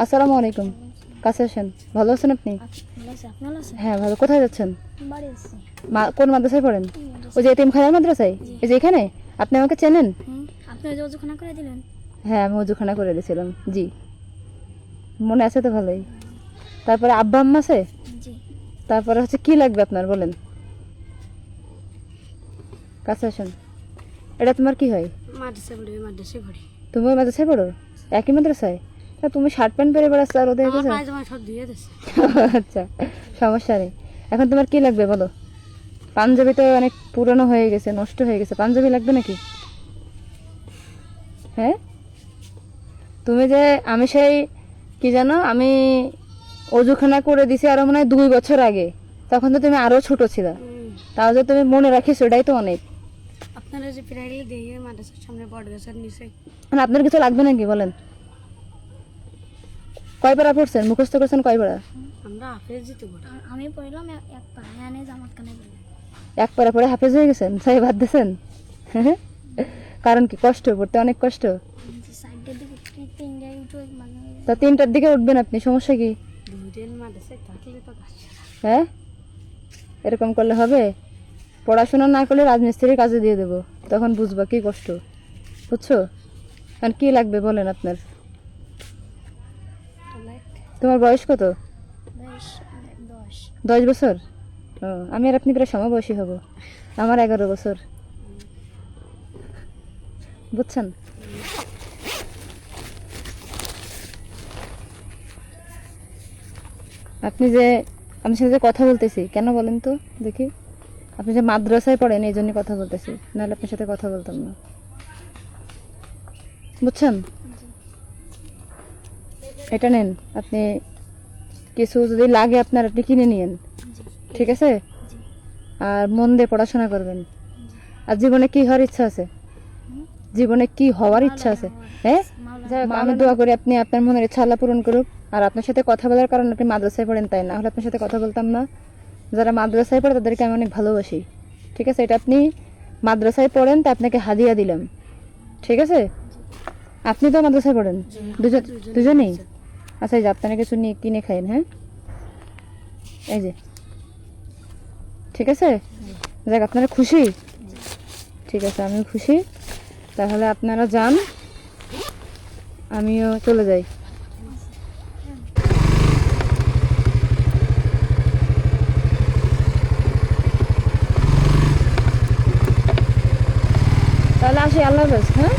আসসালামু আলাইকুম। কাছে আসেন। ভালো আছেন আপনি? হ্যাঁ ভালো। কোথায় যাচ্ছেন? কোন মাদ্রাসায় পড়েন? ওই যে এতিমখানার মাদ্রাসায়, এই যে এখানে। আপনি আমাকে চেনেন? আপনি যে ওজুখানা করে দিলেন। হ্যাঁ আমি ওজুখানা করে দিয়েছিলাম। জি, মনে আছে তো ভালোই। তারপরে আব্বা আম্মা আছে? জি। তারপরে হচ্ছে কি লাগবে আপনার বলেন। কাছে আসেন। এটা তোমার কি হয়? মাদ্রাসায় পড়ি। তুমি ওই মাদ্রাসায় পড়ো? একই মাদ্রাসায়? তা তুমি শার্ট প্যান্ট পরে বেড়াচ্ছ আর ওদের কাছে? সব দিয়ে দিচ্ছে। আচ্ছা, সমস্যা নেই। এখন তোমার কি লাগবে বলো। পাঞ্জাবি তো অনেক পুরনো হয়ে গেছে, নষ্ট হয়ে গেছে। পাঞ্জাবি লাগবে নাকি? হ্যাঁ, তুমি যে আমি সেই কি জানো, আমি অজুখানা করে দিছি আরো মনে হয় 2 বছর আগে। তখন তো তুমি আরো ছোট ছিল, তাও যে তুমি মনে রাখিস ওটাই তো অনেক। আপনারা যে প্রাইলি দিয়ে মাদ্রাসার সামনে বড় গাছের নিচে। মানে আপনার কিছু লাগবে নাকি বলেন। কয় পারা পড়ছেন, মুখস্থ করছেন কয় পারা? আমরা হাফেজ দিতে পড়ি। আমি পড়লাম এক পা, এনে জামাত কানে পড়ি। এক পারা পরে হাফেজ হয়ে গেছেন, তাই বাদ দিয়েছেন? কারণ কি, কষ্ট পড়তে অনেক কষ্ট। সাইডের দিকে তিনটায় উঠে মানে তা 3টার দিকে উঠবেন আপনি, সমস্যা কি? দুদিন মাদ্রাসায় থাকলে তো কাজ। হ্যাঁ, এরকম করলে হবে? পড়াশোনা না করলে রাজমিস্ত্রির কাজে দিয়ে দেবো, তখন বুঝবা কি কষ্ট। বুঝছো? কারণ কি লাগবে বলেন আপনার। তোমার বয়স কত? 10 বছর? ও, আমি আর আপনি প্রায় সমবয়সী হব। আমার 11 বছর। বুঝছেন? আপনি যে আমি সাথে যে কথা বলতেছি কেন বলেন তো দেখি। আপনি যে মাদ্রাসায় পড়েন এই জন্য কথা বলতেছি, নাহলে আপনার সাথে কথা বলতাম না। বুঝছেন? এটা নেন আপনি, কিছু যদি লাগে আপনার আপনি কিনে নিয়েন, ঠিক আছে? আর মন দিয়ে পড়াশোনা করবেন। আর জীবনে কি হওয়ার ইচ্ছা আছে? জীবনে কি হওয়ার ইচ্ছা আছে? হ্যাঁ, আমি দোয়া করি আপনি আপনার মনের ইচ্ছা আল্লাহ পূরণ করুক। আর আপনার সাথে কথা বলার কারণে আপনি মাদ্রাসায় পড়েন, তাই না হলে আপনার সাথে কথা বলতাম না। যারা মাদ্রাসায় পড়ে তাদেরকে আমি অনেক ভালোবাসি, ঠিক আছে? এটা আপনি মাদ্রাসায় পড়েন, তা আপনাকে হাদিয়া দিলাম, ঠিক আছে? আপনি তো মাদ্রাসায় পড়েন, দুজনেই। আচ্ছা, এই যে আপনারা কিছু নিয়ে কিনে খাইন। হ্যাঁ, এই যে, ঠিক আছে? যাক, আপনারা খুশি? ঠিক আছে, আমিও খুশি। তাহলে আপনারা যান, আমিও চলে যাই। তাহলে আসি, আল্লাহ হাফেজ। হ্যাঁ।